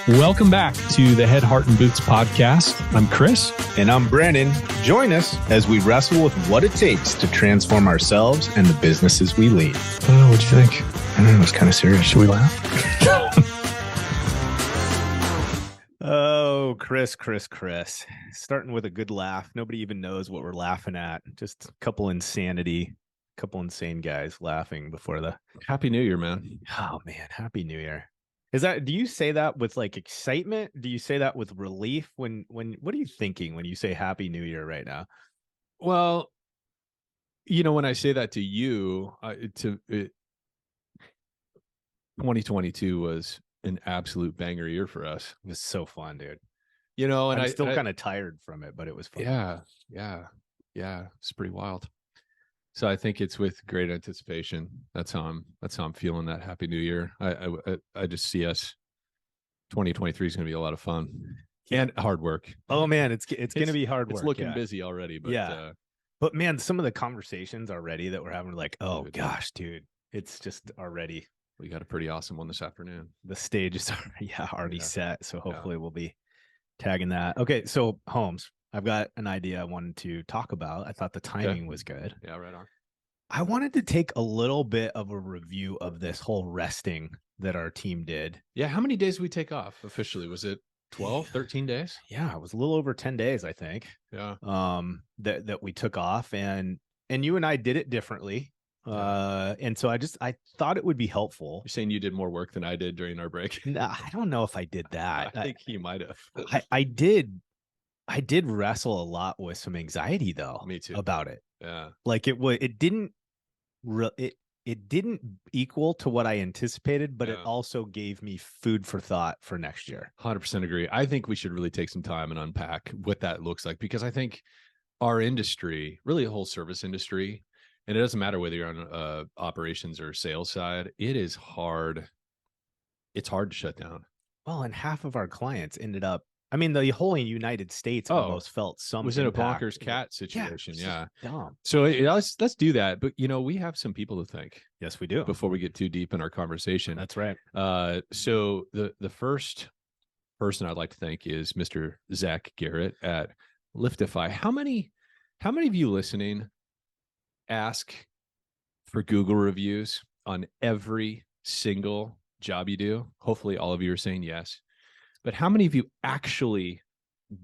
Welcome back to the Head, Heart, and Boots podcast. I'm Chris. And I'm Brandon. Join us as we wrestle with what it takes to transform ourselves and the businesses we lead. Oh, what'd you think? I don't know, it's kind of serious. Should we laugh? Oh, Chris. Starting with a good laugh. Nobody even knows what we're laughing at. Just a couple insane guys laughing before the... Happy New Year, man. Oh, man. Happy New Year. Do you say that with like excitement? Do you say that with relief? What are you thinking when you say Happy New Year right now? Well, when I say that to you, 2022 was an absolute banger year for us. It was so fun, dude. And I'm still kind of tired from it, but it was fun. Yeah. It's pretty wild. So I think it's with great anticipation. That's how I'm feeling that Happy New Year. I just see us. 2023 is going to be a lot of fun and hard work. Oh man, it's going to be hard work. It's looking busy already, but but man, some of the conversations already that we're having are like, oh gosh, dude, it's just already. We got a pretty awesome one this afternoon. The stage is already set, so hopefully we'll be tagging that. Okay, so Holmes, I've got an idea I wanted to talk about. I thought the timing was good. Yeah, right on. I wanted to take a little bit of a review of this whole resting that our team did. Yeah, how many days did we take off officially? Was it 12, 13 days? Yeah, it was a little over 10 days, I think. Yeah. That we took off, and you and I did it differently. And so I thought it would be helpful. You're saying you did more work than I did during our break? No, I don't know if I did that. I think he might have. I did wrestle a lot with some anxiety though. Me too. About it. Yeah. Like it didn't equal to what I anticipated, but it also gave me food for thought for next year. 100% agree. I think we should really take some time and unpack what that looks like, because I think our industry, really the whole service industry, and it doesn't matter whether you're on operations or sales side, it is hard. It's hard to shut down. Well, and half of our clients ended up, the whole United States almost felt some was impact. In a bonkers cat situation. Yeah. Dumb. So let's do that. But we have some people to thank. Yes, we do. Before we get too deep in our conversation. That's right. So the first person I'd like to thank is Mr. Zach Garrett at Liftify. How many of you listening ask for Google reviews on every single job you do? Hopefully all of you are saying yes. But how many of you actually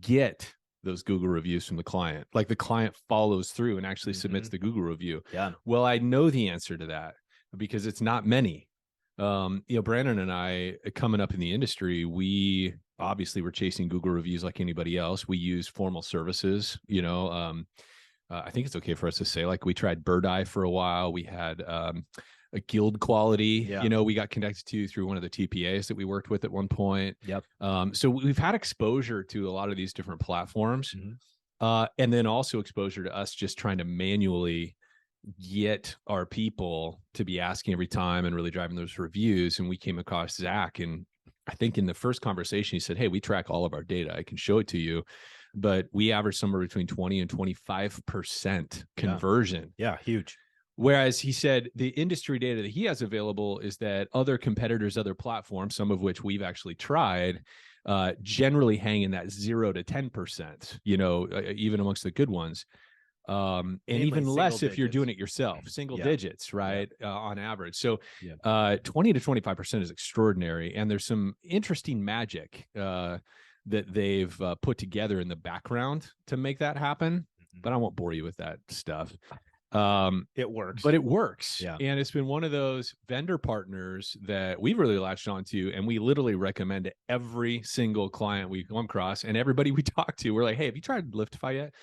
get those Google reviews from the client? Like the client follows through and actually submits the Google review. Yeah. Well, I know the answer to that because it's not many. Brandon and I, coming up in the industry, we obviously were chasing Google reviews like anybody else. We use formal services, I think it's okay for us to say, like, we tried Bird Eye for a while. We had a Guild Quality, we got connected to through one of the TPAs that we worked with at one point. Yep. So we've had exposure to a lot of these different platforms, and then also exposure to us just trying to manually get our people to be asking every time and really driving those reviews. And we came across Zach, and I think in the first conversation, he said, "Hey, we track all of our data. I can show it to you." But we average somewhere between 20 and 25% conversion. Yeah, huge. Whereas he said the industry data that he has available is that other competitors, other platforms, some of which we've actually tried, generally hang in that 0 to 10%, even amongst the good ones. And even less if you're doing it yourself, single digits, right? On average. So 20 to 25% is extraordinary. And there's some interesting magic that they've put together in the background to make that happen. But I won't bore you with that stuff. It works, but it works. Yeah. And it's been one of those vendor partners that we've really latched onto, and we literally recommend to every single client we come across and everybody we talk to. We're like, "Hey, have you tried Liftify yet?"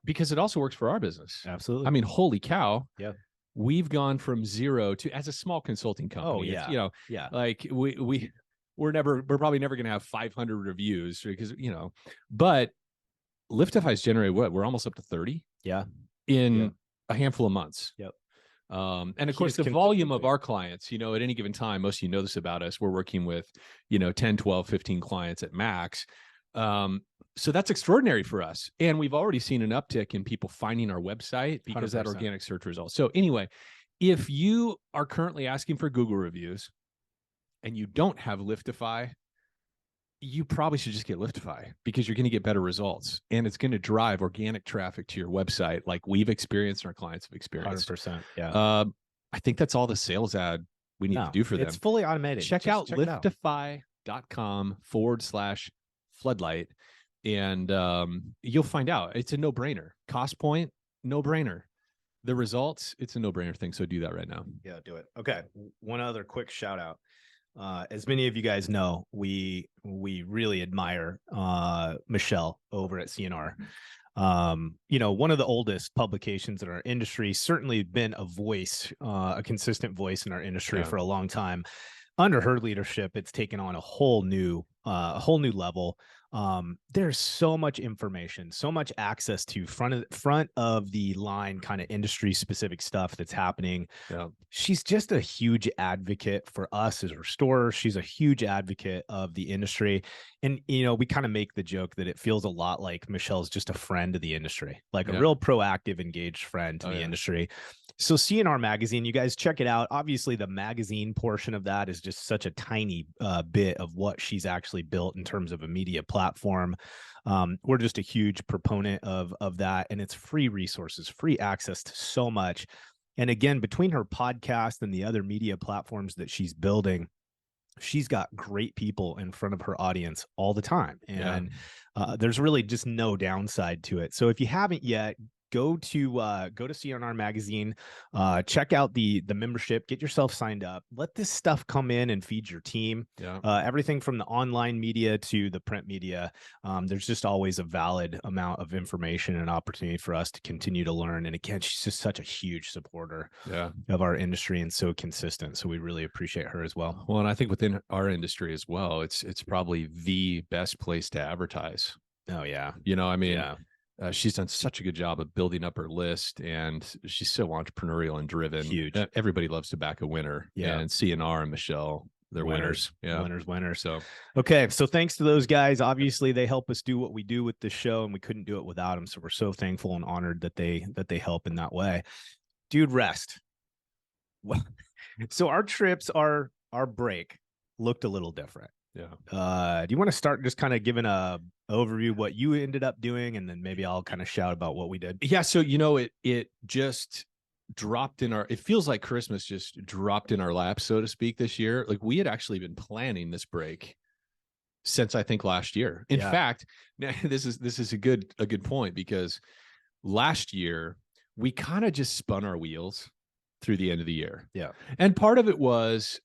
Because it also works for our business. Absolutely. Holy cow. Yeah. We've gone from 0 to, as a small consulting company. Oh yeah. Like we're probably never going to have 500 reviews because, but Liftify's generated what? We're almost up to 30. Yeah. In a handful of months. Yep. And of course, the volume of our clients, at any given time, most of you know this about us, we're working with, 10, 12, 15 clients at max. So that's extraordinary for us. And we've already seen an uptick in people finding our website because 100%. That organic search results. So anyway, if you are currently asking for Google reviews and you don't have Liftify, you probably should just get Liftify, because you're going to get better results, and it's going to drive organic traffic to your website like we've experienced and our clients have experienced. 100%. Yeah. I think that's all the sales ad we need to do for them. It's fully automated. Check out liftify.com/floodlight, and you'll find out. It's a no-brainer. Cost point, no-brainer. The results, it's a no-brainer thing. So do that right now. Yeah, do it. Okay. One other quick shout out. As many of you guys know, we really admire Michelle over at CNR. One of the oldest publications in our industry, certainly been a voice, a consistent voice in our industry for a long time. Under her leadership, it's taken on a whole new level. There's so much information, so much access to front of the line kind of industry specific stuff that's happening. Yeah. She's just a huge advocate for us as restorers. She's a huge advocate of the industry. And, we kind of make the joke that it feels a lot like Michelle's just a friend of the industry, like a real proactive, engaged friend to the industry. So CNR Magazine, you guys check it out. Obviously, the magazine portion of that is just such a tiny bit of what she's actually built in terms of a media platform. We're just a huge proponent of that, and it's free resources, free access to so much. And again, between her podcast and the other media platforms that she's building, she's got great people in front of her audience all the time. And there's really just no downside to it. So if you haven't yet, go to CNR Magazine, check out the membership, get yourself signed up, let this stuff come in and feed your team. Everything from the online media to the print media. There's just always a valid amount of information and opportunity for us to continue to learn. And again, she's just such a huge supporter of our industry and so consistent. So we really appreciate her as well. Well, and I think within our industry as well, it's probably the best place to advertise. Oh yeah. She's done such a good job of building up her list, and she's so entrepreneurial and driven. Huge. Everybody loves to back a winner. And CNR and Michelle, they're winners. Winners. So, okay. So thanks to those guys. Obviously, they help us do what we do with this show, and we couldn't do it without them. So we're so thankful and honored that they help in that way. Dude, rest. So our trips, our break looked a little different. Do you want to start just kind of giving a overview what you ended up doing, and then maybe I'll kind of shout about what we did? Yeah. So, it just dropped in it feels like Christmas just dropped in our lap, so to speak, this year. Like, we had actually been planning this break since I think last year. In fact, this is a good point, because last year we kind of just spun our wheels through the end of the year. And part of it was,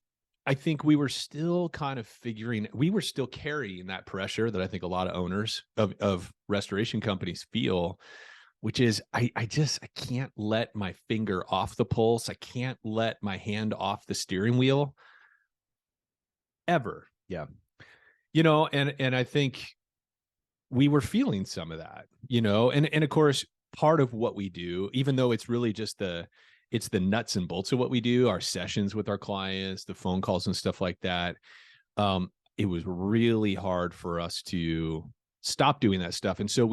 I think we were still we were still carrying that pressure that I think a lot of owners of restoration companies feel, which is I can't let my finger off the pulse. I can't let my hand off the steering wheel ever. And I think we were feeling some of that, and of course, part of what we do, even though it's really just it's the nuts and bolts of what we do, our sessions with our clients, the phone calls and stuff like that. It was really hard for us to stop doing that stuff. And so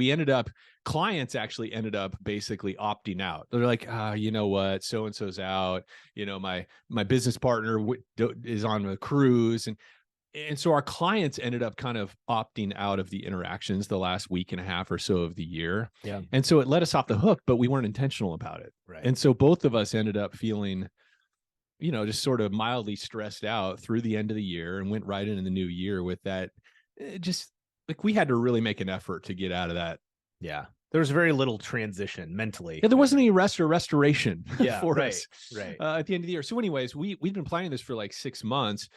clients actually ended up basically opting out. They're like, you know what? So-and-so's out, my business partner is on a cruise. And so our clients ended up kind of opting out of the interactions the last week and a half or so of the year. And so it let us off the hook, but we weren't intentional about it. And so both of us ended up feeling, just sort of mildly stressed out through the end of the year, and went right into the new year with that. Just like, we had to really make an effort to get out of that. There was very little transition mentally. There wasn't any rest or restoration for us at the end of the year. So anyways, we've been planning this for like 6 months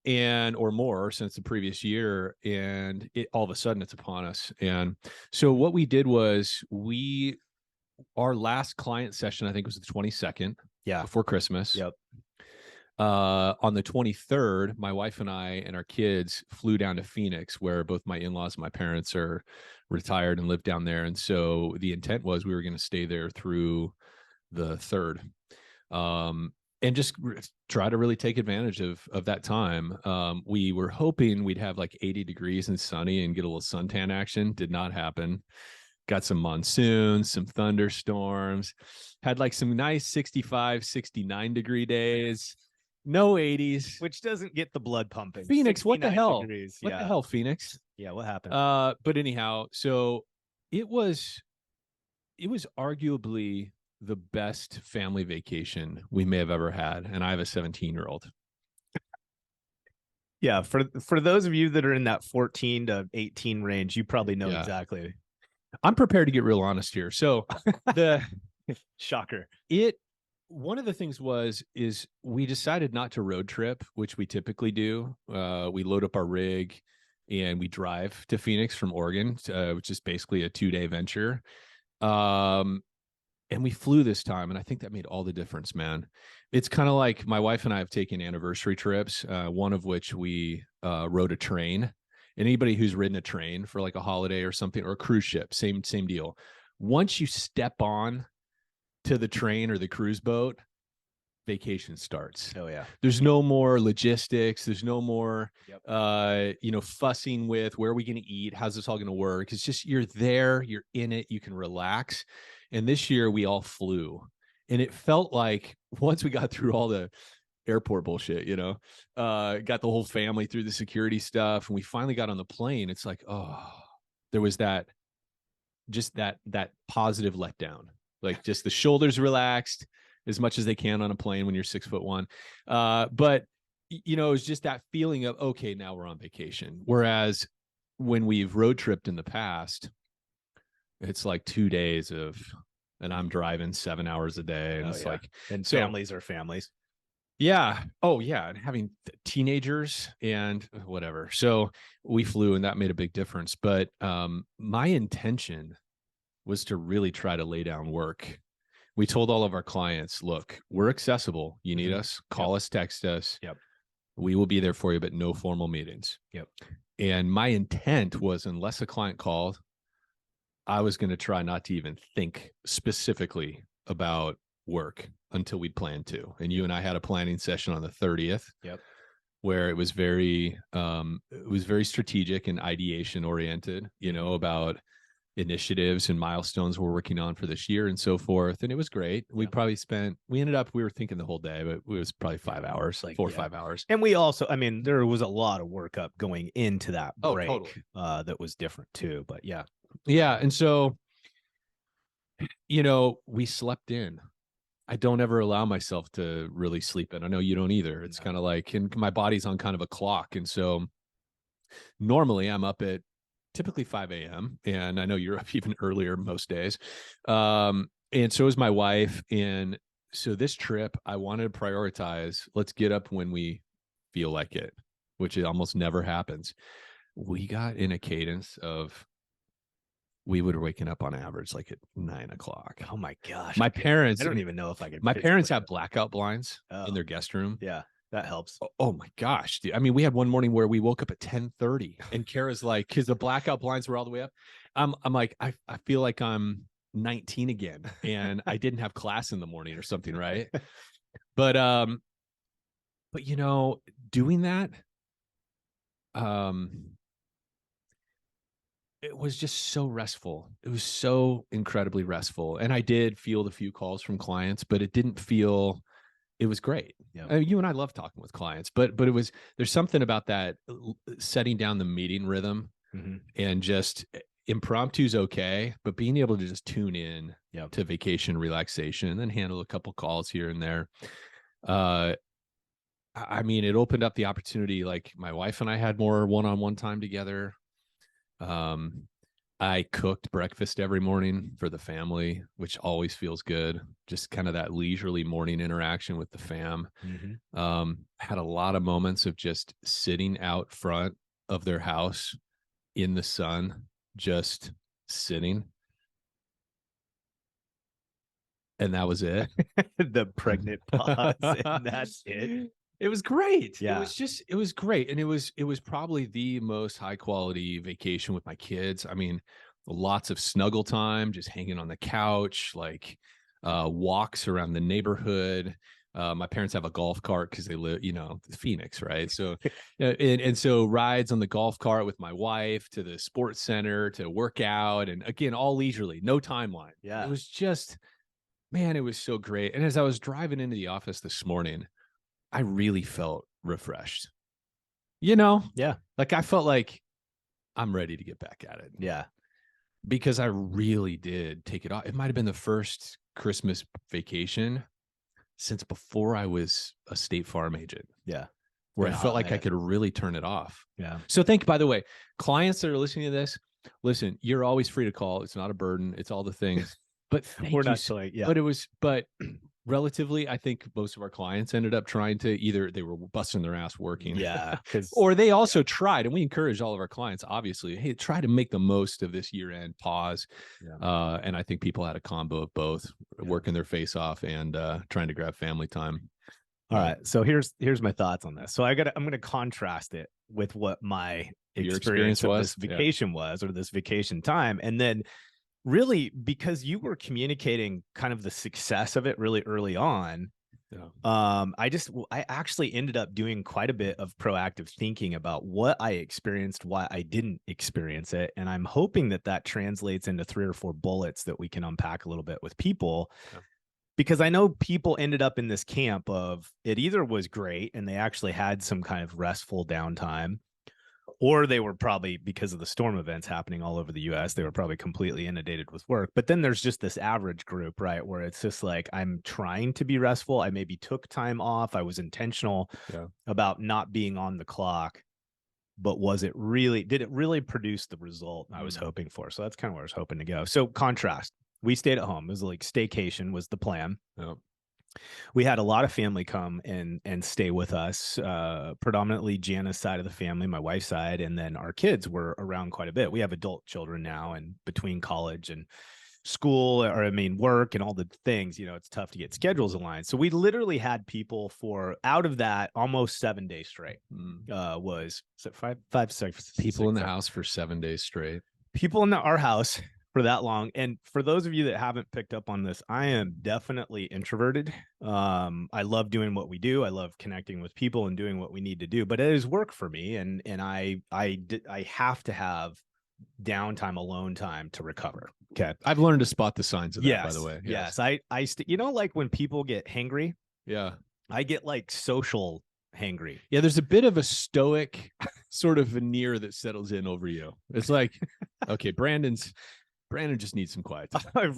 or more since the previous year, and all of a sudden it's upon us. And so what we did was, our last client session, I think, was the 22nd, before Christmas. On the 23rd, my wife and I and our kids flew down to Phoenix, where both my in-laws and my parents are retired and live down there. And so the intent was we were going to stay there through the 3rd. And just try to really take advantage of that time. We were hoping we'd have like 80 degrees and sunny and get a little suntan action. Did not happen. Got some monsoons, some thunderstorms, had like some nice 65, 69 degree days. no 80s. which doesn't get the blood pumping. Phoenix, what the 69 hell? degrees. What Yeah. the hell, Phoenix? Yeah. What happened? But anyhow, so it was arguably the best family vacation we may have ever had, and I have a 17-year-old. Yeah, for those of you that are in that 14 to 18 range, you probably know exactly. I'm prepared to get real honest here. So the shocker. One of the things is we decided not to road trip, which we typically do. We load up our rig and we drive to Phoenix from Oregon, which is basically a 2-day venture. And we flew this time, and I think that made all the difference, man. It's kind of like my wife and I have taken anniversary trips, one of which we rode a train. And anybody who's ridden a train for like a holiday or something, or a cruise ship, same deal. Once you step on to the train or the cruise boat, vacation starts. Oh yeah. There's no more logistics. There's no more, fussing with where are we going to eat? How's this all going to work? It's just, you're there, you're in it, you can relax. And this year we all flew, and it felt like once we got through all the airport bullshit, got the whole family through the security stuff, and we finally got on the plane. It's like, oh, there was that positive letdown, like just the shoulders relaxed as much as they can on a plane when you're 6'1". But it was just that feeling of, okay, now we're on vacation. Whereas when we've road tripped in the past, it's like 2 days and I'm driving 7 hours a day. And and families are families. Yeah. Oh yeah. And having teenagers and whatever. So we flew, and that made a big difference. But my intention was to really try to lay down work. We told all of our clients, look, we're accessible. You need us, call us, text us. Yep. We will be there for you, but no formal meetings. Yep. And my intent was, unless a client called, I was going to try not to even think specifically about work until we'd planned to. And you and I had a planning session on the 30th. Yep. Where it was very strategic and ideation oriented, about initiatives and milestones we're working on for this year and so forth. And it was great. We were thinking the whole day, but it was probably 5 hours, like 4 or 5 hours. And we also, there was a lot of workup going into that break. Totally. That was different too, but yeah. Yeah. And so, we slept in. I don't ever allow myself to really sleep in. I know you don't either. It's kind of like, and my body's on kind of a clock. And so normally I'm up at typically 5 a.m. And I know you're up even earlier most days. And so is my wife. And so this trip, I wanted to prioritize, let's get up when we feel like it, which it almost never happens. We got in a cadence of, we would have waken up on average like at 9 o'clock. Oh my gosh. My parents, I don't even know if I could. My parents have blackout blinds in their guest room. Yeah, that helps. Oh my gosh. Dude. We had one morning where we woke up at 10:30 and Kara's like, because the blackout blinds were all the way up. I'm like, I feel like I'm 19 again and I didn't have class in the morning or something. Right. But doing that, it was just so restful. It was so incredibly restful. And I did field a few calls from clients, but it was great. Yeah. You and I love talking with clients, but there's something about that setting down the meeting rhythm and just impromptu is okay, but being able to just tune in to vacation relaxation and then handle a couple calls here and there. It opened up the opportunity. Like my wife and I had more one-on-one time together. I cooked breakfast every morning for the family, which always feels good. Just kind of that leisurely morning interaction with the fam. Had a lot of moments of just sitting out front of their house in the sun, just sitting. And that was it. The pregnant pause. And that's it. It was great. Yeah. It was great. And it was probably the most high quality vacation with my kids. Lots of snuggle time, just hanging on the couch, like walks around the neighborhood. My parents have a golf cart because they live, Phoenix, right? So, and so rides on the golf cart with my wife to the sports center to work out. And again, all leisurely, no timeline. Yeah. It was just, man, it was so great. And as I was driving into the office this morning, I really felt refreshed. You know, Yeah. like I felt like I'm ready to get back at it. Yeah. Because I really did take it off. It might have been the first Christmas vacation since before I was a State Farm agent. Yeah. Where Yeah, I felt like I man. could really turn it off. Yeah. So by the way, clients that are listening to this, listen, you're always free to call. It's not a burden. It's all the things. But We're not like, yeah. But relatively, I think most of our clients ended up trying to either they were busting their ass working. Yeah. Or they also tried, and we encourage all of our clients, obviously, hey, try to make the most of this year-end pause. Yeah. And I think people had a combo of both, working their face off and trying to grab family time. All right. So here's my thoughts on this. So I'm going to contrast it with what my experience of this vacation was, or this vacation time. And then really, because you were communicating kind of the success of it really early on, I actually ended up doing quite a bit of proactive thinking about what I experienced, why I didn't experience it. And I'm hoping that translates into 3 or 4 bullets that we can unpack a little bit with people. Yeah. Because I know people ended up in this camp of it either was great and they actually had some kind of restful downtime, or they were probably, because of the storm events happening all over the US, they were probably completely inundated with work. But then there's just this average group, right, where it's just like, I'm trying to be restful. I maybe took time off. I was intentional about not being on the clock. But did it really produce the result I was hoping for? So that's kind of where I was hoping to go. So contrast. We stayed at home. It was like staycation was the plan. Yep. We had a lot of family come and stay with us, predominantly Jana's side of the family, my wife's side, and then our kids were around quite a bit. We have adult children now, and between college and school, work and all the things, it's tough to get schedules aligned. So we literally had people for, out of that, almost 7 days straight. Was five, 6 people in the house for 7 days straight. People in our house for that long. And for those of you that haven't picked up on this, I am definitely introverted. I love doing what we do. I love connecting with people and doing what we need to do, but it is work for me. And I have to have downtime, alone time to recover. Okay. I've learned to spot the signs of that, by the way. Yes. Like when people get hangry. Yeah. I get like social hangry. Yeah. There's a bit of a stoic sort of veneer that settles in over you. It's like, okay, Brandon just needs some quiet time.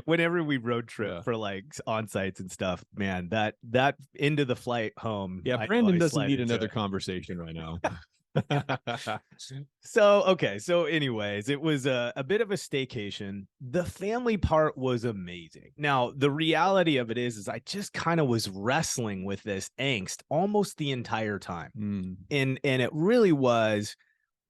Whenever we road trip for like on sites and stuff, man, that into the flight home. Yeah, Brandon doesn't need another conversation right now. So anyways, it was a bit of a staycation. The family part was amazing. Now, the reality of it is I just kind of was wrestling with this angst almost the entire time. And it really was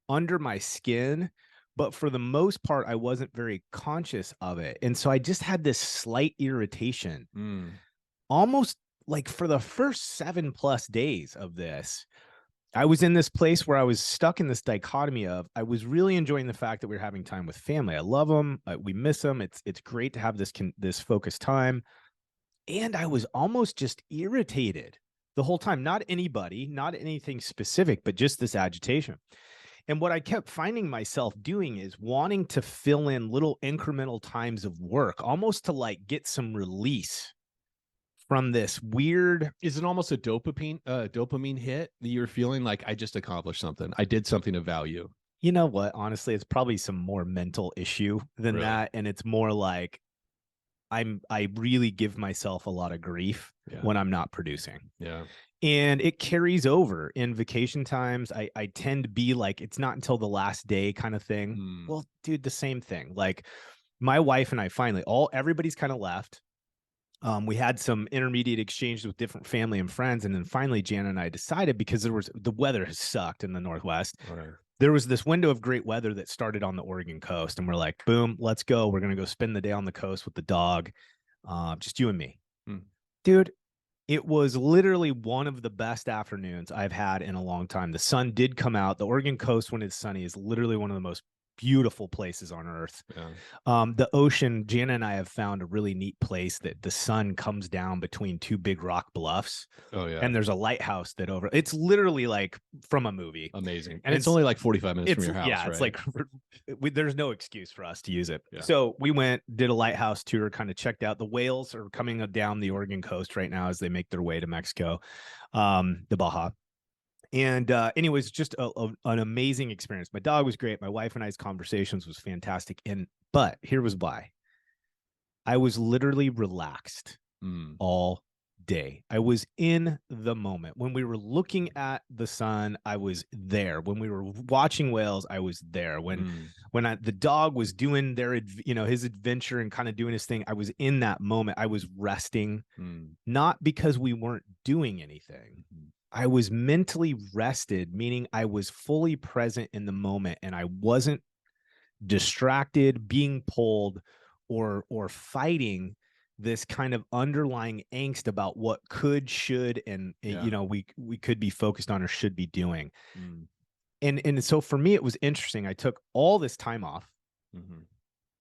under my skin. But for the most part, I wasn't very conscious of it. And so I just had this slight irritation, almost like for the first 7+ days of this. I was in this place where I was stuck in this dichotomy of, I was really enjoying the fact that we were having time with family. I love them. We miss them. It's great to have this focused time. And I was almost just irritated the whole time. Not anybody, not anything specific, but just this agitation. And what I kept finding myself doing is wanting to fill in little incremental times of work, almost to like get some release from this weird. Is it almost a dopamine hit that you're feeling like, I just accomplished something? I did something of value. You know what? Honestly, it's probably some more mental issue than that. And it's more like I really give myself a lot of grief when I'm not producing. Yeah. And it carries over in vacation times. I tend to be like, it's not until the last day kind of thing. Well, dude, the same thing. Like my wife and I finally, everybody's kind of left. We had some intermediate exchanges with different family and friends. And then finally, Jana and I decided, because the weather has sucked in the Northwest. Right. There was this window of great weather that started on the Oregon coast. And we're like, boom, let's go. We're going to go spend the day on the coast with the dog. Just you and me. Dude, it was literally one of the best afternoons I've had in a long time. The sun did come out. The Oregon coast, when it's sunny, is literally one of the most beautiful places on earth. Yeah. The ocean, Jana and I have found a really neat place that the sun comes down between two big rock bluffs. Oh yeah. And there's a lighthouse that it's literally like from a movie. Amazing. And it's only like 45 minutes from your house, yeah, right? it's like there's no excuse for us to use it. Yeah. So we went, did a lighthouse tour, kind of checked out. The whales are coming down the Oregon coast right now as they make their way to Mexico, the Baja. And anyways, just an amazing experience. My dog was great. My wife and I's conversations was fantastic. But here was why. I was literally relaxed all day. I was in the moment. When we were looking at the sun, I was there. When we were watching whales, I was there. When the dog was doing his adventure and kind of doing his thing, I was in that moment. I was resting, not because we weren't doing anything. I was mentally rested, meaning I was fully present in the moment and I wasn't distracted, being pulled, or fighting this kind of underlying angst about what could, should, and we could be focused on or should be doing. And so for me, it was interesting. I took all this time off,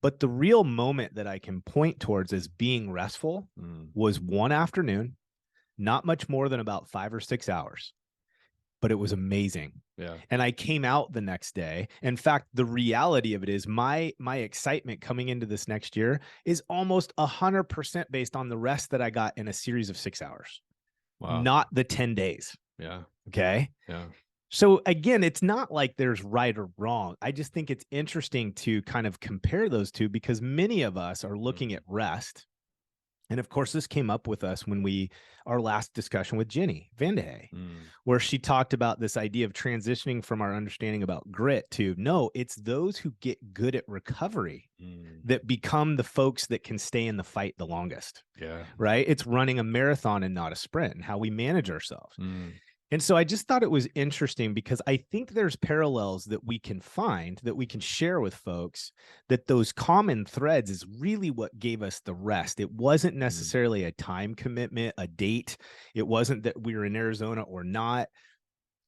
but the real moment that I can point towards as being restful was one afternoon. Not much more than about 5 or 6 hours, but it was amazing. Yeah. And I came out the next day. In fact, the reality of it is my excitement coming into this next year is almost 100% based on the rest that I got in a series of 6 hours, not the 10 days. Yeah. Okay. Yeah. So again, it's not like there's right or wrong. I just think it's interesting to kind of compare those two because many of us are looking at rest. And of course, this came up with us when our last discussion with Jenny Vandehay, where she talked about this idea of transitioning from our understanding about grit to no, it's those who get good at recovery that become the folks that can stay in the fight the longest. Yeah. Right. It's running a marathon and not a sprint and how we manage ourselves. And so I just thought it was interesting because I think there's parallels that we can find that we can share with folks, that those common threads is really what gave us the rest. It wasn't necessarily a time commitment, a date. It wasn't that we were in Arizona or not.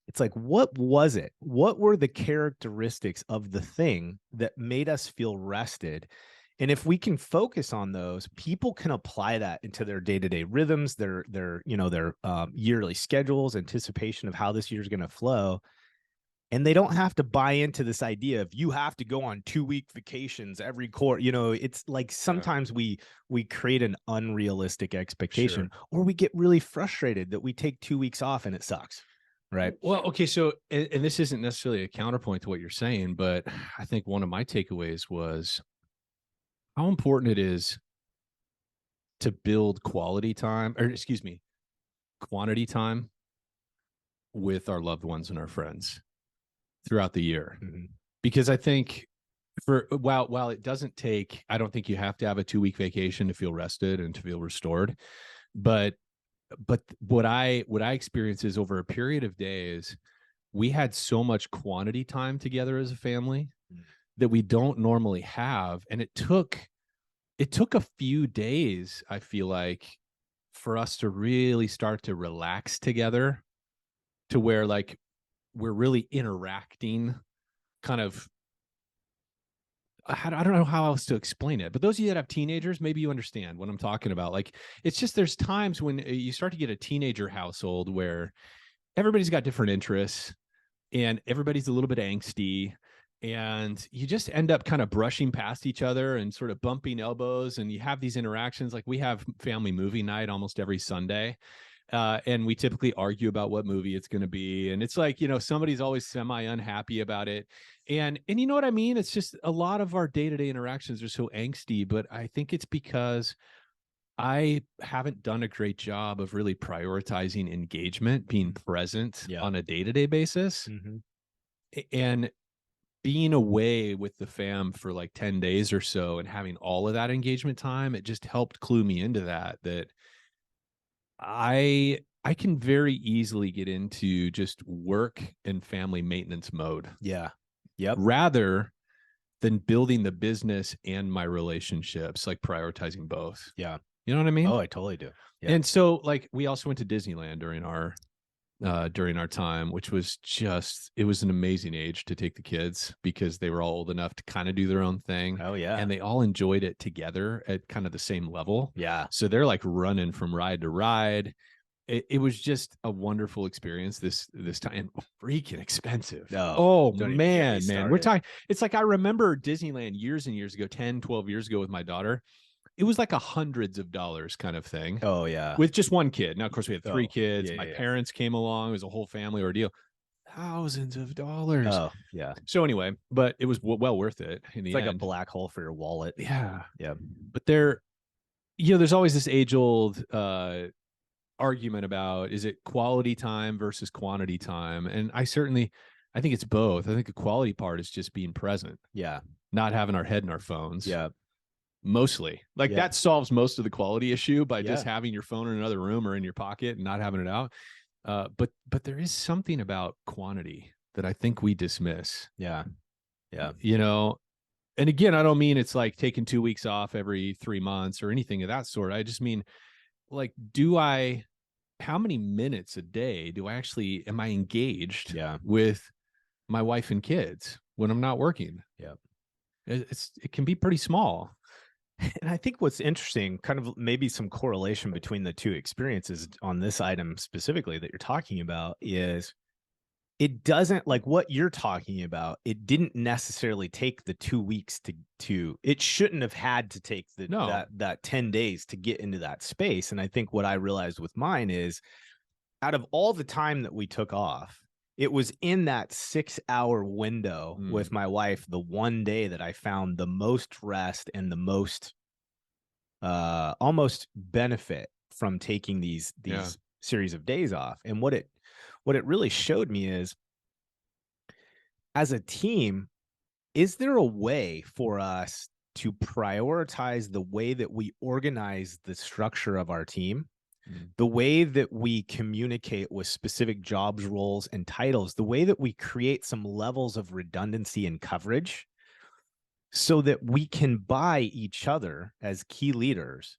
It's like, what was it? What were the characteristics of the thing that made us feel rested? And if we can focus on those, people can apply that into their day-to-day rhythms, their yearly schedules, anticipation of how this year is going to flow. And they don't have to buy into this idea of you have to go on 2-week vacations every quarter. It's like sometimes we create an unrealistic expectation, or we get really frustrated that we take 2 weeks off and it sucks. Right. Well, okay. So, and this isn't necessarily a counterpoint to what you're saying, but I think one of my takeaways was how important it is to build quantity time with our loved ones and our friends throughout the year. Because I think while it doesn't take, I don't think you have to have a 2-week vacation to feel rested and to feel restored. But what I experienced is over a period of days, we had so much quantity time together as a family that we don't normally have. And it took a few days, I feel like, for us to really start to relax together to where like we're really interacting kind of. I don't know how else to explain it, but those of you that have teenagers, maybe you understand what I'm talking about. Like, it's just, there's times when you start to get a teenager household where everybody's got different interests and everybody's a little bit angsty, and you just end up kind of brushing past each other and sort of bumping elbows, and you have these interactions. Like, we have family movie night almost every Sunday. And we typically argue about what movie it's going to be. And it's like, somebody's always semi unhappy about it. And you know what I mean? It's just a lot of our day-to-day interactions are so angsty, but I think it's because I haven't done a great job of really prioritizing engagement, being present on a day-to-day basis. And being away with the fam for like 10 days or so and having all of that engagement time, it just helped clue me into that I can very easily get into just work and family maintenance mode. Yeah. Yep. Rather than building the business and my relationships, like prioritizing both. Yeah. You know what I mean? Oh, I totally do. Yeah. And so like we also went to Disneyland during our during our time, which was just, it was an amazing age to take the kids because they were all old enough to kind of do their own thing. Oh yeah. And they all enjoyed it together at kind of the same level. Yeah. So they're like running from ride to ride. It was just a wonderful experience this time, and freaking expensive. No, don't even get me man, we're started. talking, it's like I remember Disneyland years and years ago, 10, 12 years ago with my daughter. It was like hundreds of dollars kind of thing Oh yeah. with just one kid. Now, of course, we had three Oh, kids. yeah, My yeah. parents came along. It was a whole family ordeal. Thousands of dollars. Oh yeah. So anyway, but it was well worth it in the It's like end. a black hole for your wallet. Yeah. Yeah. But there, there's always this age-old argument about, is it quality time versus quantity time? And I think it's both. I think the quality part is just being present, Yeah. not having our head in our phones. Yeah. Mostly. Like Yeah. that solves most of the quality issue by just Yeah. having your phone in another room or in your pocket and not having it out. But there is something about quantity that I think we dismiss. Yeah. Yeah. And again, I don't mean it's like taking 2 weeks off every 3 months or anything of that sort. I just mean, like, how many minutes a day am I engaged Yeah. with my wife and kids when I'm not working? Yeah. It can be pretty small. And I think what's interesting, kind of maybe some correlation between the two experiences on this item specifically that you're talking about, is it doesn't, like what you're talking about, it didn't necessarily take the 2 weeks to it shouldn't have had to take that 10 days to get into that space. And I think what I realized with mine is, out of all the time that we took off, it was in that 6-hour window with my wife, the one day that I found the most rest and the most almost benefit from taking these series of days off. And what it really showed me is, as a team, is there a way for us to prioritize the way that we organize the structure of our team, the way that we communicate with specific jobs, roles, and titles, the way that we create some levels of redundancy and coverage, so that we can buy each other as key leaders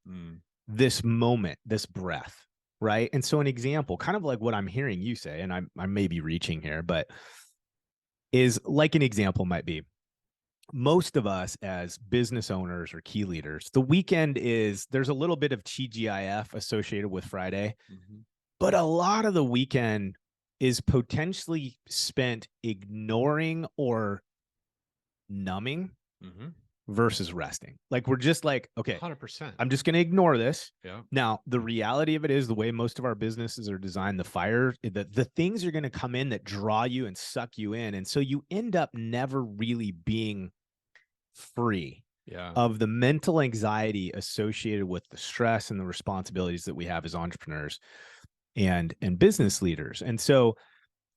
this moment, this breath, right? And so an example, kind of like what I'm hearing you say, and I may be reaching here, but is like an example might be, most of us as business owners or key leaders, the weekend there's a little bit of TGIF associated with Friday, but a lot of the weekend is potentially spent ignoring or numbing versus resting. Like, we're just like, okay, 100%. I'm just going to ignore this. Yeah. Now, the reality of it is, the way most of our businesses are designed, the things are going to come in that draw you and suck you in. And so you end up never really being free of the mental anxiety associated with the stress and the responsibilities that we have as entrepreneurs and business leaders. And so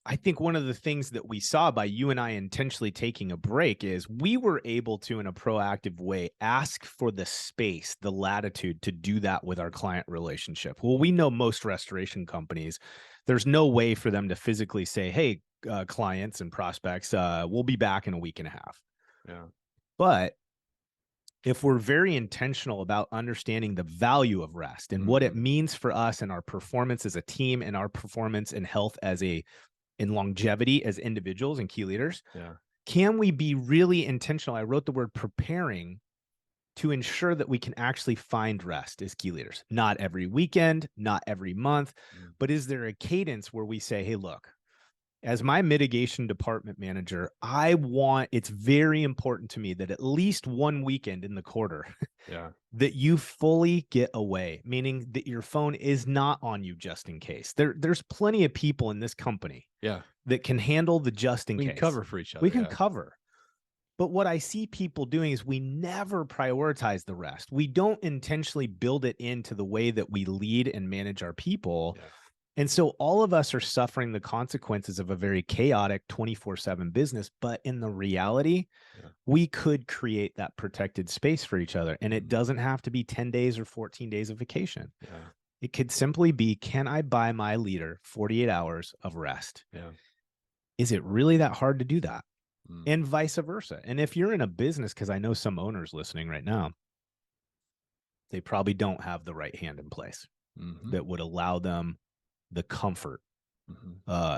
I think one of the things that we saw by you and I intentionally taking a break is, we were able to, in a proactive way, ask for the space, the latitude to do that with our client relationship. Well, we know most restoration companies, there's no way for them to physically say, hey, clients and prospects, we'll be back in a week and a half. Yeah. But if we're very intentional about understanding the value of rest and what it means for us and our performance as a team and our performance and health in longevity as individuals and key leaders, can we be really intentional? I wrote the word preparing to ensure that we can actually find rest as key leaders. Not every weekend, not every month, but is there a cadence where we say, hey, look, as my mitigation department manager, it's very important to me that at least one weekend in the quarter that you fully get away, meaning that your phone is not on you just in case. There's plenty of people in this company that can handle the just in case. We can cover for each other. We can cover. But what I see people doing is, we never prioritize the rest. We don't intentionally build it into the way that we lead and manage our people. And so all of us are suffering the consequences of a very chaotic 24/7 business. But in the reality, we could create that protected space for each other. And it doesn't have to be 10 days or 14 days of vacation. It could simply be, can I buy my leader 48 hours of rest? Is it really that hard to do that? And vice versa. And if you're in a business, because I know some owners listening right now, they probably don't have the right hand in place that would allow them the comfort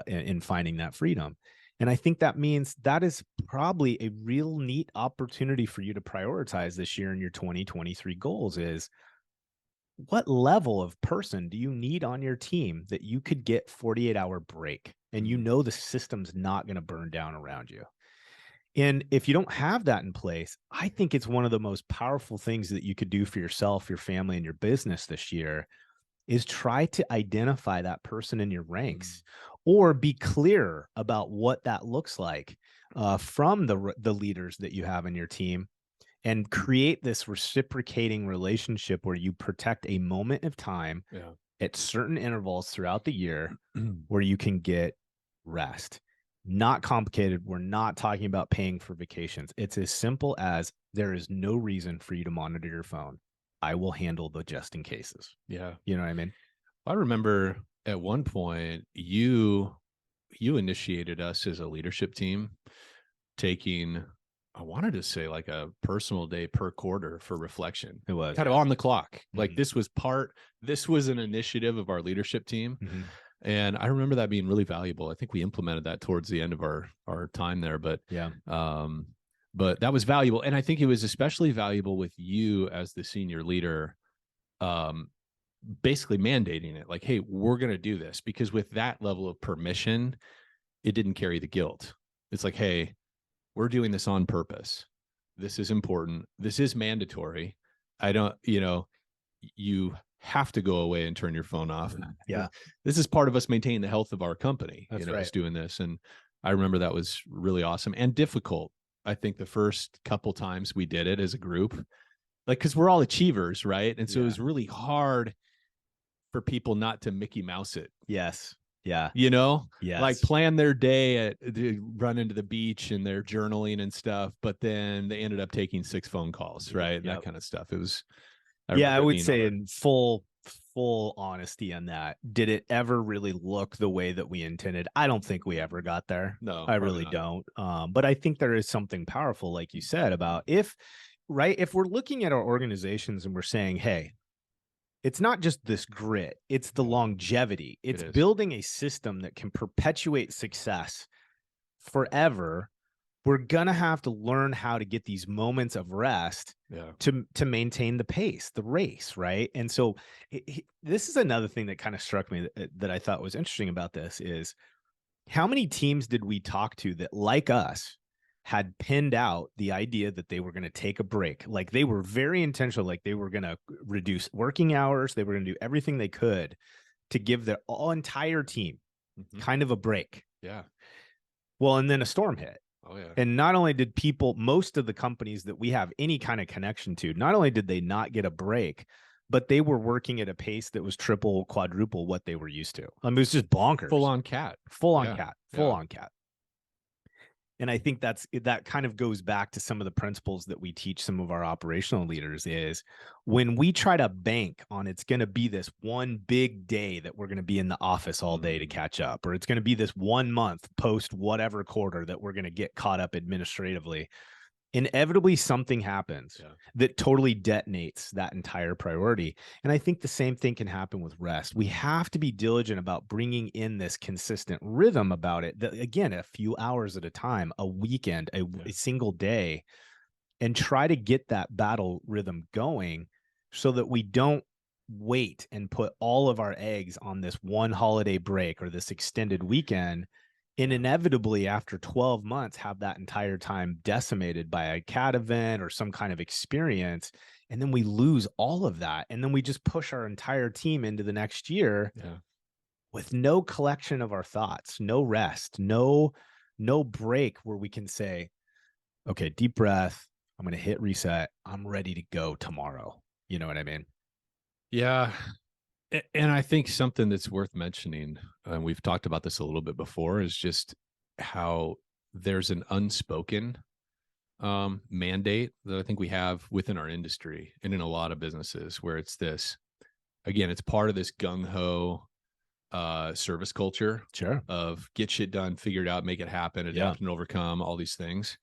in finding that freedom. And I think that means that is probably a real neat opportunity for you to prioritize this year in your 2023 goals is what level of person do you need on your team that you could get 48-hour break and you know the system's not going to burn down around you. And if you don't have that in place, I think it's one of the most powerful things that you could do for yourself, your family, and your business this year is try to identify that person in your ranks or be clear about what that looks like from the leaders that you have in your team and create this reciprocating relationship where you protect a moment of time at certain intervals throughout the year where you can get rest. Not complicated. We're not talking about paying for vacations. It's as simple as there is no reason for you to monitor your phone. I will handle the just in cases. Yeah. You know what I mean? I remember at one point you initiated us as a leadership team taking, I wanted to say like a personal day per quarter for reflection. It was kind of on the clock. Like this was an initiative of our leadership team. And I remember that being really valuable. I think we implemented that towards the end of our time there, but but that was valuable. And I think it was especially valuable with you as the senior leader, basically mandating it like, hey, we're going to do this, because with that level of permission, it didn't carry the guilt. It's like, hey, we're doing this on purpose. This is important. This is mandatory. I don't, you have to go away and turn your phone off. Yeah. This is part of us maintaining the health of our company. That's us doing this. And I remember that was really awesome and difficult. I think the first couple times we did it as a group, like, cause we're all achievers, right? And so it was really hard for people not to Mickey Mouse it. Yes. Yeah. Like plan their day run into the beach and they're journaling and stuff, but then they ended up taking 6 phone calls, right? That kind of stuff. It was, I would say in full honesty on that, did it ever really look the way that we intended? I don't think we ever got there. No, I really don't. But I think there is something powerful, like you said, about if we're looking at our organizations and we're saying, hey, it's not just this grit, it's the longevity. It's building a system that can perpetuate success forever. We're going to have to learn how to get these moments of rest to maintain the pace, the race, right? And so this is another thing that kind of struck me that I thought was interesting about this is how many teams did we talk to that, like us, had pinned out the idea that they were going to take a break. Like they were very intentional, like they were going to reduce working hours. They were going to do everything they could to give their entire team kind of a break. Yeah. Well, and then a storm hit. Oh, yeah. And not only did most of the companies that we have any kind of connection to, not only did they not get a break, but they were working at a pace that was triple, quadruple what they were used to. I mean, it was just bonkers. Full on cat. And I think that kind of goes back to some of the principles that we teach some of our operational leaders is when we try to bank on it's going to be this one big day that we're going to be in the office all day to catch up, or it's going to be this 1 month post whatever quarter that we're going to get caught up administratively. Inevitably something happens that totally detonates that entire priority. And I think the same thing can happen with rest. We have to be diligent about bringing in this consistent rhythm about it. That, again, a few hours at a time, a weekend, a single day, and try to get that battle rhythm going so that we don't wait and put all of our eggs on this one holiday break or this extended weekend. And inevitably, after 12 months, have that entire time decimated by a CAT event or some kind of experience. And then we lose all of that. And then we just push our entire team into the next year with no collection of our thoughts, no rest, no break where we can say, okay, deep breath. I'm going to hit reset. I'm ready to go tomorrow. You know what I mean? Yeah. And I think something that's worth mentioning, and we've talked about this a little bit before, is just how there's an unspoken mandate that I think we have within our industry and in a lot of businesses where it's this, again, it's part of this gung-ho service culture of get shit done, figure it out, make it happen, adapt and overcome, all these things.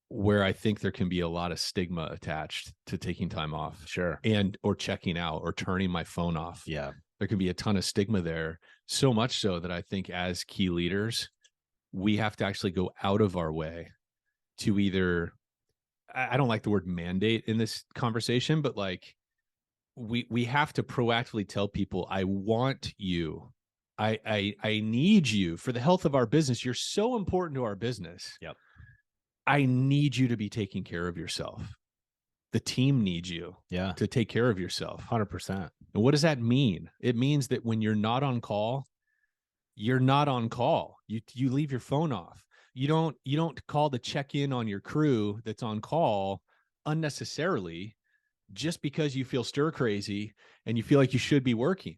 Where I think there can be a lot of stigma attached to taking time off. Sure. Or checking out or turning my phone off. Yeah. there can be a ton of stigma there. So much so that I think as key leaders, we have to actually go out of our way to either, I don't like the word mandate in this conversation, but like we have to proactively tell people, I want you. I need you for the health of our business. You're so important to our business. Yep. I need you to be taking care of yourself. The team needs you to take care of yourself. 100%. And what does that mean? It means that when you're not on call, you're not on call. You leave your phone off. You don't call to check in on your crew that's on call unnecessarily just because you feel stir crazy and you feel like you should be working.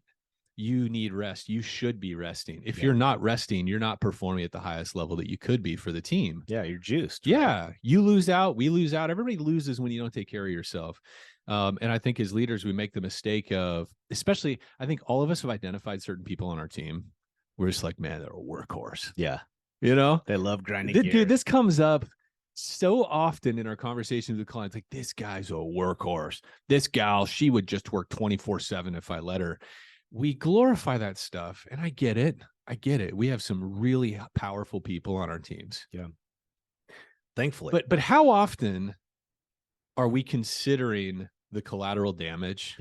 You need rest. You should be resting. If you're not resting, you're not performing at the highest level that you could be for the team. Yeah, you're juiced. Yeah, you lose out. We lose out. Everybody loses when you don't take care of yourself. And I think as leaders, we make the mistake of, especially, I think all of us have identified certain people on our team. We're just like, man, they're a workhorse. Yeah. You know, they love grinding. Dude, this comes up so often in our conversations with clients. Like, this guy's a workhorse. This gal, she would just work 24/7 if I let her. We glorify that stuff. And I get it. We have some really powerful people on our teams. Yeah. Thankfully. But how often are we considering the collateral damage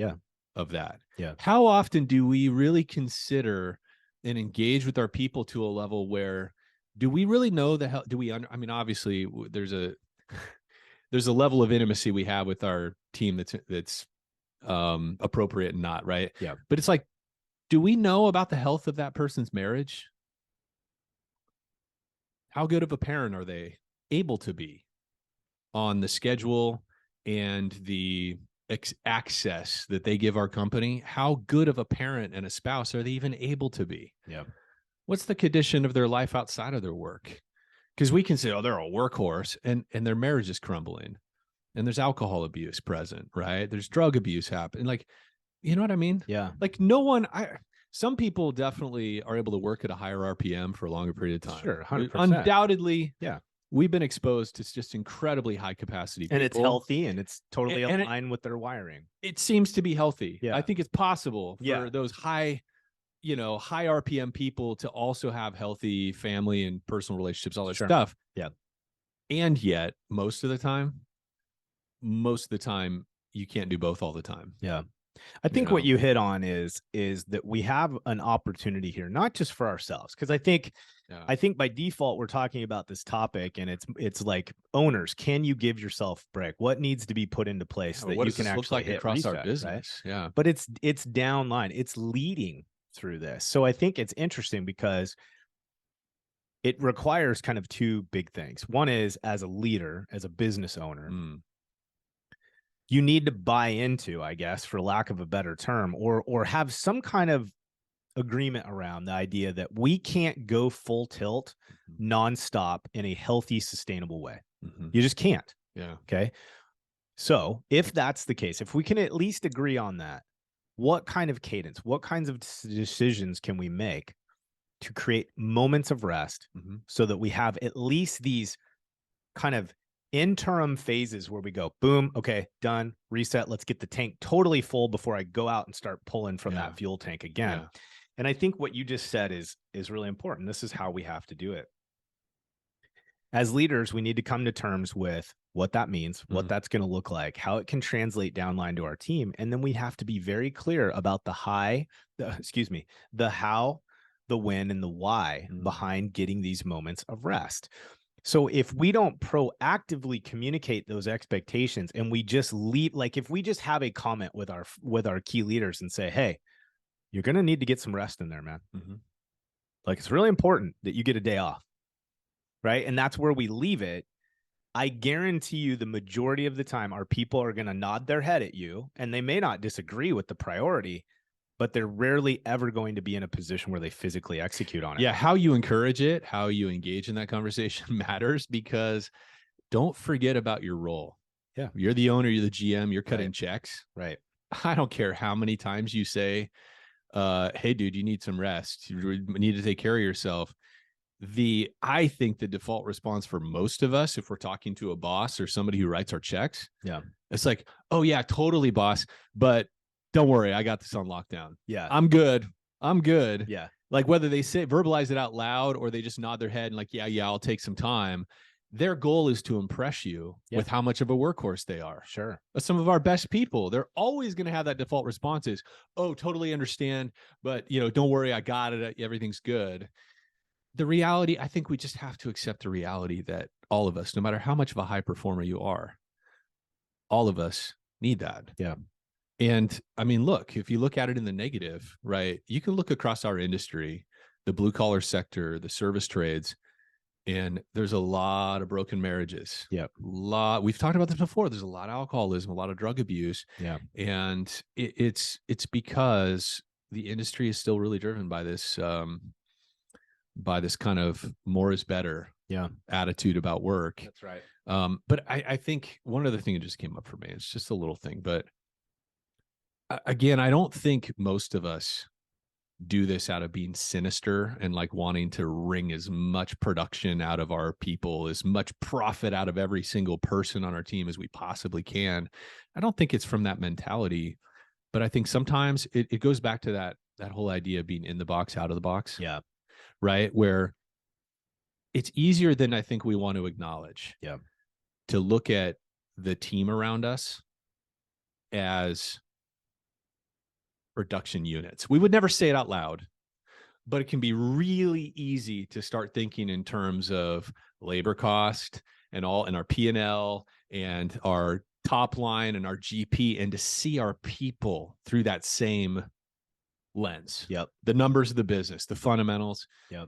of that? Yeah. How often do we really consider and engage with our people to a level where, do we really know the hell? Do we? I mean, obviously, there's a level of intimacy we have with our team that's appropriate and not, right? Yeah. But it's like, do we know about the health of that person's marriage? How good of a parent are they able to be on the schedule and the access that they give our company? How good of a parent and a spouse are they even able to be? Yeah. What's the condition of their life outside of their work? Because we can say, oh, they're a workhorse, and their marriage is crumbling, and there's alcohol abuse present, right? There's drug abuse happening. Like, you know what I mean? Yeah. Like some people definitely are able to work at a higher RPM for a longer period of time. Sure. 100%. Undoubtedly. Yeah. We've been exposed to just incredibly high capacity people. And it's healthy and it's totally aligned with their wiring. It seems to be healthy. Yeah. I think it's possible for those high RPM people to also have healthy family and personal relationships, all that stuff. Yeah. And yet most of the time, you can't do both all the time. Yeah. I think what you hit on is that we have an opportunity here, not just for ourselves. Because I think by default, we're talking about this topic, and it's like, owners, can you give yourself a break? What needs to be put into place that you can actually hit across reset, our business? Right? Yeah. But it's downline. It's leading through this. So I think it's interesting because it requires kind of two big things. One is, as a leader, as a business owner, you need to buy into, I guess, for lack of a better term, or have some kind of agreement around the idea that we can't go full tilt nonstop in a healthy, sustainable way. You just can't. Yeah. Okay. So if that's the case, if we can at least agree on that, what kind of cadence, what kinds of decisions can we make to create moments of rest so that we have at least these kind of interim phases where we go, boom, okay, done, reset, let's get the tank totally full before I go out and start pulling from that fuel tank again. Yeah. And I think what you just said is really important. This is how we have to do it. As leaders, we need to come to terms with what that means, what that's going to look like, how it can translate downline to our team. And then we have to be very clear about the how, the when, and the why behind getting these moments of rest. So if we don't proactively communicate those expectations, and we just leave, like if we just have a comment with our key leaders and say, hey, you're going to need to get some rest in there, man. Like, it's really important that you get a day off. Right. And that's where we leave it. I guarantee you the majority of the time, our people are going to nod their head at you, and they may not disagree with the priority, but they're rarely ever going to be in a position where they physically execute on it. Yeah. How you encourage it, how you engage in that conversation matters, because don't forget about your role. Yeah. You're the owner, you're the GM, you're cutting checks. Right. I don't care how many times you say, hey, dude, you need some rest. You need to take care of yourself. I think the default response for most of us, if we're talking to a boss or somebody who writes our checks, it's like, oh yeah, totally, boss. But don't worry, I got this on lockdown. Yeah. I'm good. I'm good. Yeah. Like whether they say verbalize it out loud or they just nod their head and like, yeah, I'll take some time. Their goal is to impress you with how much of a workhorse they are. Sure. Some of our best people, they're always going to have that default response is, oh, totally understand, but don't worry, I got it. Everything's good. The reality, I think we just have to accept the reality that all of us, no matter how much of a high performer you are, all of us need that. Yeah. And I mean, look, if you look at it in the negative, right, you can look across our industry, the blue collar sector, the service trades, and there's a lot of broken marriages. Yeah. We've talked about this before. There's a lot of alcoholism, a lot of drug abuse. Yeah. And it's because the industry is still really driven by this kind of more is better attitude about work. That's right. But I think one other thing that just came up for me, it's just a little thing, but again, I don't think most of us do this out of being sinister and like wanting to wring as much production out of our people, as much profit out of every single person on our team as we possibly can. I don't think it's from that mentality, but I think sometimes it goes back to that whole idea of being in the box, out of the box. Yeah. Right. Where it's easier than I think we want to acknowledge. Yeah. To look at the team around us as production units. We would never say it out loud, but it can be really easy to start thinking in terms of labor cost and our P&L and our top line and our GP, and to see our people through that same lens. Yep. The numbers of the business, the fundamentals. Yep.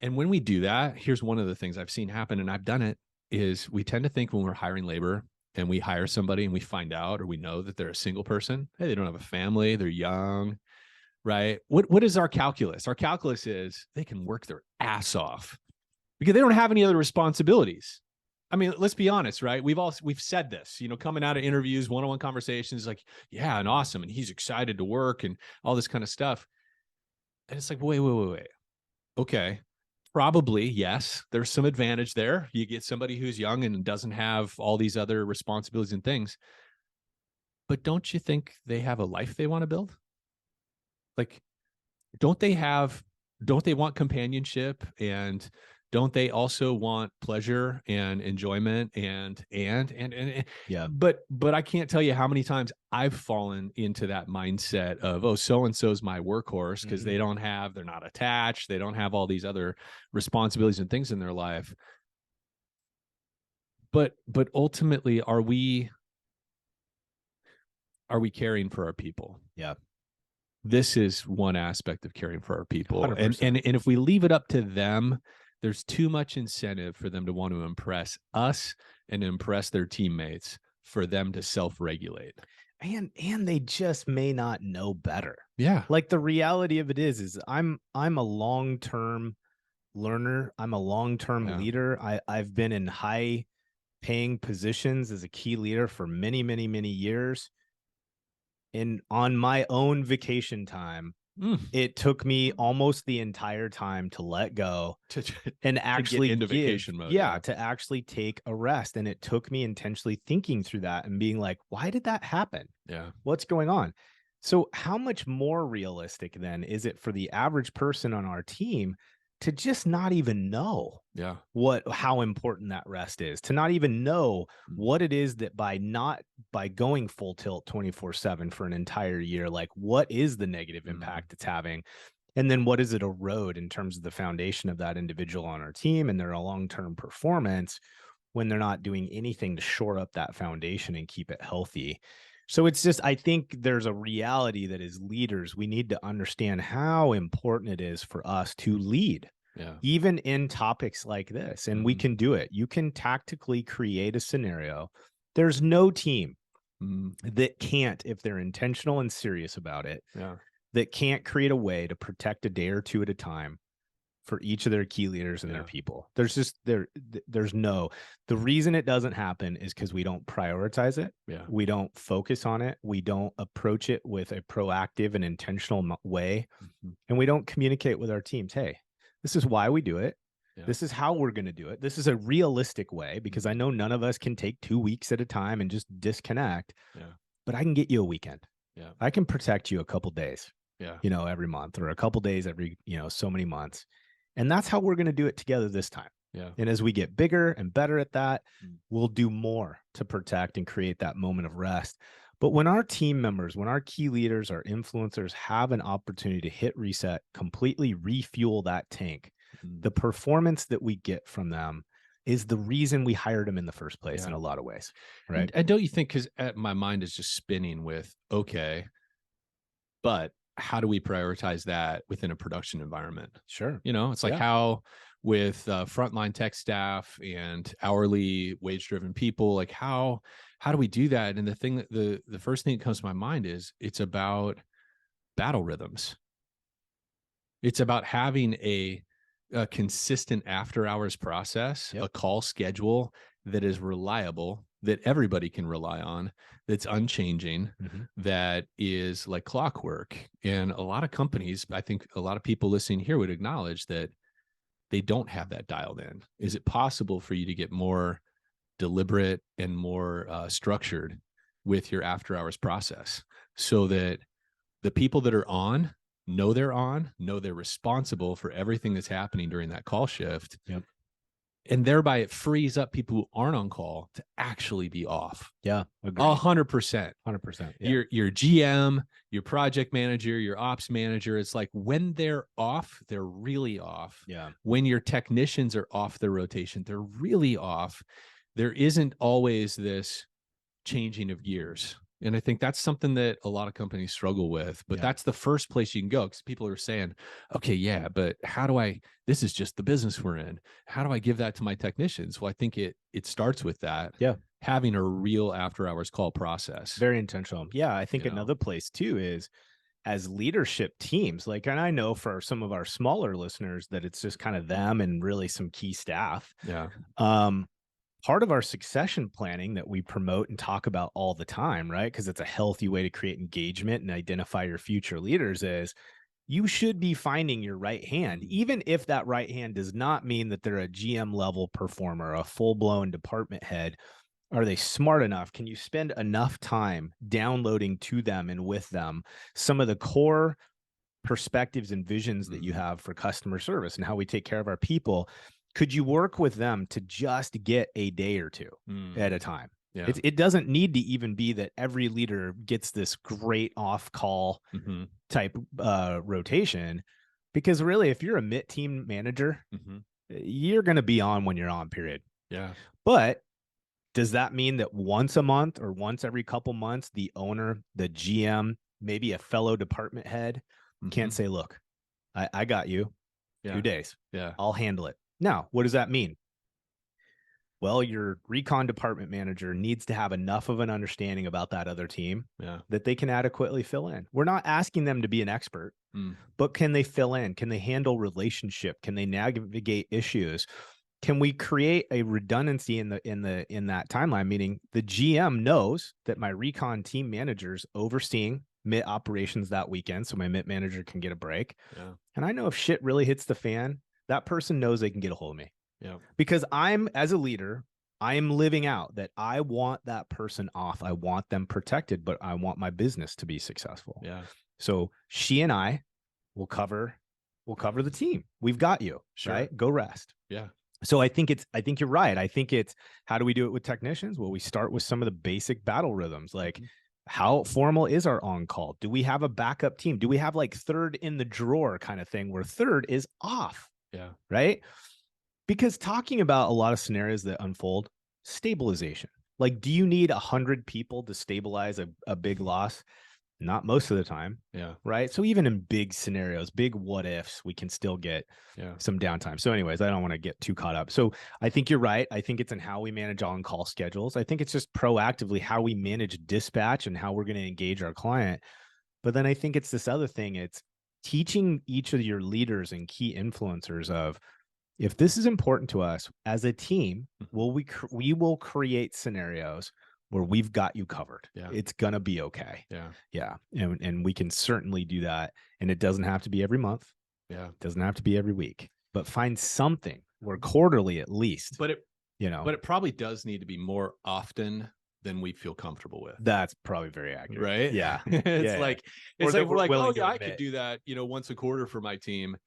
And when we do that, here's one of the things I've seen happen, and I've done it, is we tend to think when we're hiring labor and we hire somebody and we find out or we know that they're a single person, hey, they don't have a family, they're young, right? What is our calculus? Our calculus is they can work their ass off because they don't have any other responsibilities. I mean, let's be honest, right? We've said this, coming out of interviews, one-on-one conversations, like, yeah, and awesome, and he's excited to work and all this kind of stuff. And it's like, wait. Okay. Probably, yes, there's some advantage there. You get somebody who's young and doesn't have all these other responsibilities and things. But don't you think they have a life they want to build? Like, don't they want companionship, and don't they also want pleasure and enjoyment and yeah. But I can't tell you how many times I've fallen into that mindset of, oh, so-and-so's my workhorse because they're not attached. They don't have all these other responsibilities and things in their life. But ultimately, are we caring for our people? Yeah. This is one aspect of caring for our people. 100%. And if we leave it up to them, there's too much incentive for them to want to impress us and impress their teammates for them to self-regulate. And they just may not know better. Yeah. Like the reality of it is I'm a long-term learner. I'm a long-term leader. I've been in high paying positions as a key leader for many, many, many years. And on my own vacation time, it took me almost the entire time to let go and actually get into vacation mode. Yeah, to actually take a rest. And it took me intentionally thinking through that and being like, why did that happen? Yeah. What's going on? So how much more realistic then is it for the average person on our team to just not even know how important that rest is, to not even know what it is that by going full tilt 24/7 for an entire year, like what is the negative impact it's having? And then what does it erode in terms of the foundation of that individual on our team and their long-term performance when they're not doing anything to shore up that foundation and keep it healthy? So it's just, I think there's a reality that as leaders, we need to understand how important it is for us to lead, even in topics like this. And we can do it. You can tactically create a scenario. There's no team that can't, if they're intentional and serious about it, that can't create a way to protect a day or two at a time for each of their key leaders and their people. There's just the reason it doesn't happen is because we don't prioritize it. We don't focus on it. We don't approach it with a proactive and intentional way. And we don't communicate with our teams. Hey, this is why we do it. This is how we're going to do it. This is a realistic way, because I know none of us can take 2 weeks at a time and just disconnect, but I can get you a weekend. Yeah. I can protect you a couple days, Yeah. every month, or a couple days every, so many months. And that's how we're going to do it together this time. Yeah. And as we get bigger and better at that, Mm. we'll do more to protect and create that moment of rest. But when our team members, when our key leaders, our influencers have an opportunity to hit reset, completely refuel that tank, the performance that we get from them is the reason we hired them in the first place in a lot of ways. Right. And don't you think, because my mind is just spinning with, okay, but how do we prioritize that within a production environment? Sure. It's like how with frontline tech staff and hourly wage driven people, like how do we do that? And the thing that the first thing that comes to my mind is it's about battle rhythms. It's about having a consistent after hours process, a call schedule that is reliable, that everybody can rely on, that's unchanging, that is like clockwork. And a lot of companies, I think a lot of people listening here would acknowledge that they don't have that dialed in. Is it possible for you to get more deliberate and more structured with your after hours process so that the people that are on know they're responsible for everything that's happening during that call shift. Yep. And thereby it frees up people who aren't on call to actually be off. Yeah. 100%. 100%. Yeah. Your GM, your project manager, your ops manager, it's like when they're off, they're really off. Yeah. When your technicians are off their rotation, they're really off. There isn't always this changing of gears. And I think that's something that a lot of companies struggle with, but that's the first place you can go, because people are saying, okay, yeah, but this is just the business we're in. How do I give that to my technicians? Well, I think it starts with that. Yeah. Having a real after hours call process. Very intentional. Yeah. I think another place too is as leadership teams, like, and I know for some of our smaller listeners that it's just kind of them and really some key staff. Yeah. Part of our succession planning that we promote and talk about all the time, right? Because it's a healthy way to create engagement and identify your future leaders is you should be finding your right hand, even if that right hand does not mean that they're a GM level performer, a full-blown department head. Are they smart enough? Can you spend enough time downloading to them and with them some of the core perspectives and visions that you have for customer service and how we take care of our people? Could you work with them to just get a day or two at a time? Yeah. It doesn't need to even be that every leader gets this great off-call type rotation, because really, if you're a MIT team manager, you're going to be on when you're on, period. Yeah. But does that mean that once a month or once every couple months, the owner, the GM, maybe a fellow department head can't say, look, I got you 2 days. Yeah. I'll handle it. Now, what does that mean? Well, your recon department manager needs to have enough of an understanding about that other team that they can adequately fill in. We're not asking them to be an expert, but can they fill in? Can they handle relationship? Can they navigate issues? Can we create a redundancy in that timeline? Meaning the GM knows that my recon team manager's overseeing MIT operations that weekend, so my MIT manager can get a break. Yeah. And I know if shit really hits the fan, that person knows they can get a hold of me. Yeah. Because as a leader, I am living out that I want that person off. I want them protected, but I want my business to be successful. Yeah. So she and I will cover the team. We've got you. Sure. Right? Go rest. Yeah. So I think you're right. I think it's, how do we do it with technicians? Well, we start with some of the basic battle rhythms, like how formal is our on-call? Do we have a backup team? Do we have like third in the drawer kind of thing where third is off? Yeah. Right. Because talking about a lot of scenarios that unfold, stabilization, like, do you need 100 people to stabilize a big loss? Not most of the time. Yeah. Right. So even in big scenarios, big what ifs, we can still get some downtime. So anyways, I don't want to get too caught up. So I think you're right. I think it's in how we manage on-call schedules. I think it's just proactively how we manage dispatch and how we're going to engage our client. But then I think it's this other thing. It's teaching each of your leaders and key influencers of, if this is important to us as a team, we will create scenarios where we've got you covered. Yeah. It's going to be okay. Yeah. Yeah. And we can certainly do that. And it doesn't have to be every month. Yeah. It doesn't have to be every week, but find something, or quarterly at least. But it probably does need to be more often than we feel comfortable with. That's probably very accurate. Right? Yeah. It's Yeah, like, Or it's that like, we're we're like, willing oh to yeah, I admit. could do that, once a quarter for my team.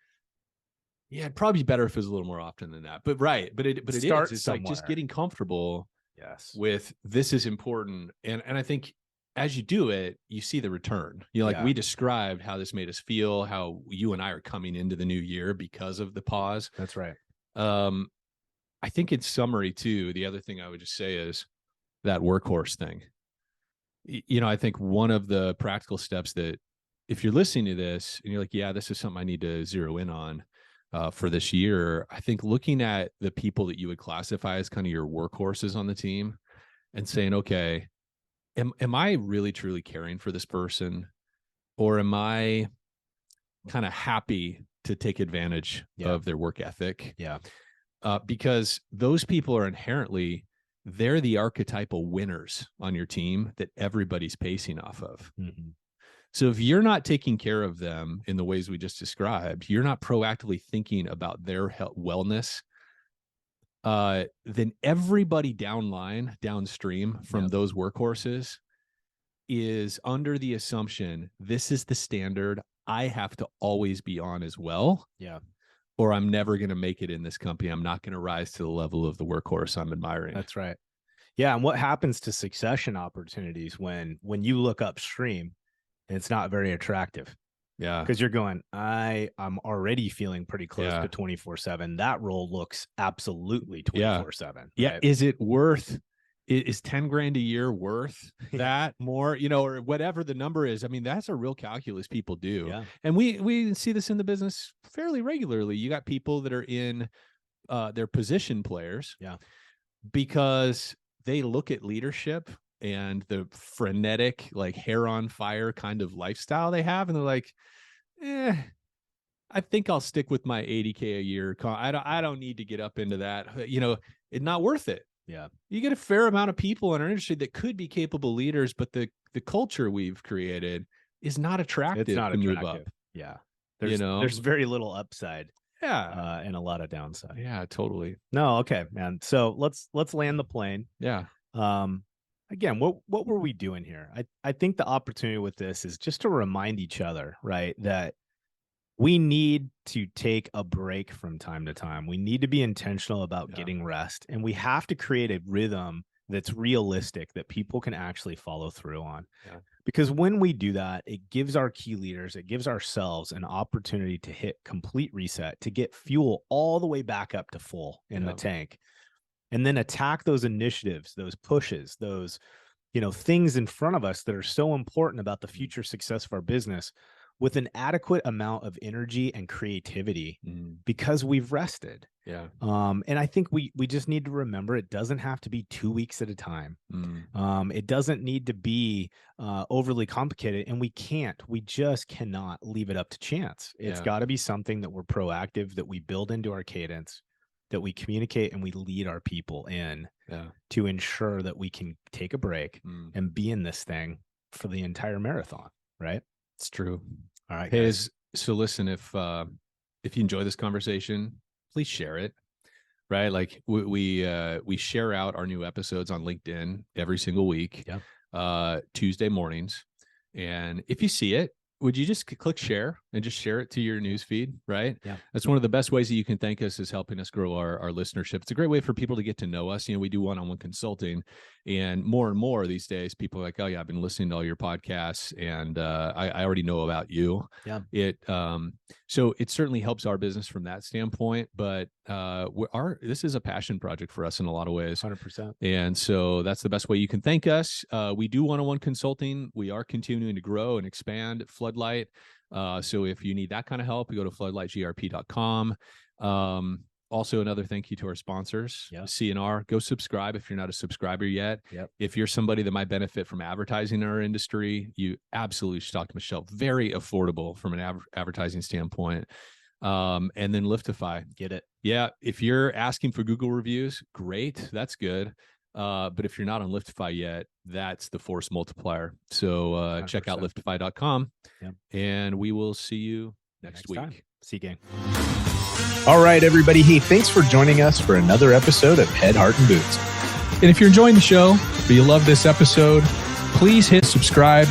Yeah, it'd probably be better if it was a little more often than that. But it Start is. It's like just somewhere. getting comfortable Yes. with this is important. And I think as you do it, you see the return. Like Yeah. we described how this made us feel, how you and I are coming into the new year because of the pause. That's right. I think in summary too, the other thing I would just say is that workhorse thing. I think one of the practical steps that if you're listening to this and you're like, yeah, this is something I need to zero in on for this year, I think looking at the people that you would classify as kind of your workhorses on the team and saying, okay, am I really truly caring for this person, or am I kind of happy to take advantage of their work ethic? Yeah. Because those people are inherently, they're the archetypal winners on your team that everybody's pacing off of. Mm-hmm. So if you're not taking care of them in the ways we just described, you're not proactively thinking about their wellness, then everybody downstream from those workhorses is under the assumption this is the standard I have to always be on as well. Yeah. Or I'm never going to make it in this company. I'm not going to rise to the level of the workhorse I'm admiring. That's right. Yeah. And what happens to succession opportunities when you look upstream and it's not very attractive? Yeah. Because you're going, I'm already feeling pretty close to 24/7. That role looks absolutely 24/7. Right? Yeah. Is it worth, is 10 grand a year worth that more, or whatever the number is? I mean, that's a real calculus people do. Yeah. And we see this in the business fairly regularly. You got people that are in their position players. Yeah. Because they look at leadership and the frenetic, like hair on fire kind of lifestyle they have. And they're like, I think I'll stick with my 80K a year. I don't need to get up into that. It's not worth it. Yeah. You get a fair amount of people in our industry that could be capable leaders, but the culture we've created is not attractive. It's not to attractive. Move up. Yeah. There's very little upside. Yeah. And a lot of downside. Yeah, totally. No. Okay, man. So let's land the plane. Yeah. Again, what were we doing here? I think the opportunity with this is just to remind each other, right, that we need to take a break from time to time. We need to be intentional about getting rest, and we have to create a rhythm that's realistic that people can actually follow through on. Yeah. Because when we do that, it gives our key leaders, it gives ourselves an opportunity to hit complete reset, to get fuel all the way back up to full in the tank, and then attack those initiatives, those pushes, those, things in front of us that are so important about the future success of our business with an adequate amount of energy and creativity because we've rested. Yeah. And I think we just need to remember it doesn't have to be 2 weeks at a time. It doesn't need to be overly complicated, and we just cannot leave it up to chance. It's got to be something that we're proactive, that we build into our cadence, that we communicate and we lead our people in to ensure that we can take a break and be in this thing for the entire marathon. Right. It's true. All right. Hey, so listen, if you enjoy this conversation, please share it. Right. Like we share out our new episodes on LinkedIn every single week, Tuesday mornings. And if you see it, would you just click share and just share it to your news feed? Right. Yeah. That's one of the best ways that you can thank us, is helping us grow our listenership. It's a great way for people to get to know us. We do one-on-one consulting, and more these days, people are like, oh yeah, I've been listening to all your podcasts, and I already know about you. Yeah. So it certainly helps our business from that standpoint, but this is a passion project for us in a lot of ways. 100%. And so that's the best way you can thank us. We do one-on-one consulting. We are continuing to grow and expand Floodlight. So if you need that kind of help, you go to floodlightgrp.com. Also, another thank you to our sponsors, CNR. Go subscribe if you're not a subscriber yet. Yep. If you're somebody that might benefit from advertising in our industry, you absolutely should talk to Michelle. Very affordable from an advertising standpoint. And then Liftify. Get it. Yeah. If you're asking for Google reviews, great. That's good. But if you're not on Liftify yet, that's the force multiplier. So check out liftify.com, and we will see you next week. Time. See you, gang. All right, everybody. Hey, thanks for joining us for another episode of Head, Heart, and Boots. And if you're enjoying the show, but you love this episode, please hit subscribe,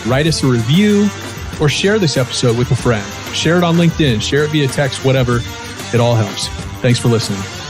write us a review, or share this episode with a friend. Share it on LinkedIn, share it via text, whatever. It all helps. Thanks for listening.